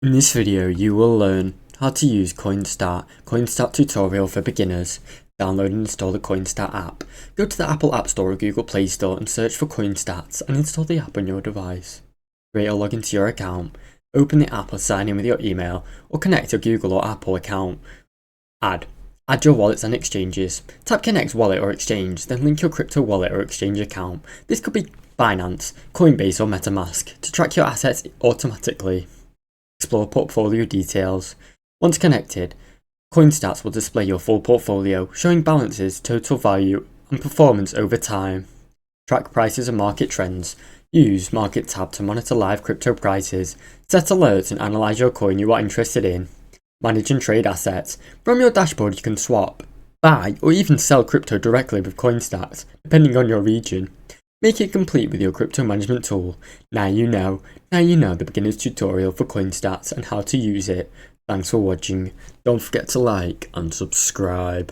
In this video, you will learn how to use CoinStat tutorial for beginners. Download and install the CoinStat app. Go to the Apple App Store or Google Play Store and search for CoinStats and install the app on your device. Create a login to your account. Open the app or sign in with your email or connect your Google or Apple account. Add your wallets and exchanges. Tap Connect Wallet or Exchange, then link your crypto wallet or exchange account. This could be Binance, Coinbase or MetaMask to track your assets automatically. Explore portfolio details. Once connected, CoinStats will display your full portfolio, showing balances, total value, and performance over time. Track prices and market trends. Use Market tab to monitor live crypto prices, set alerts and analyze your coin you are interested in. Manage and trade assets. From your dashboard you can swap, buy or even sell crypto directly with CoinStats, depending on your region. Make it complete with your crypto management tool. Now you know the beginner's tutorial for CoinStats and how to use it. Thanks for watching. Don't forget to like and subscribe.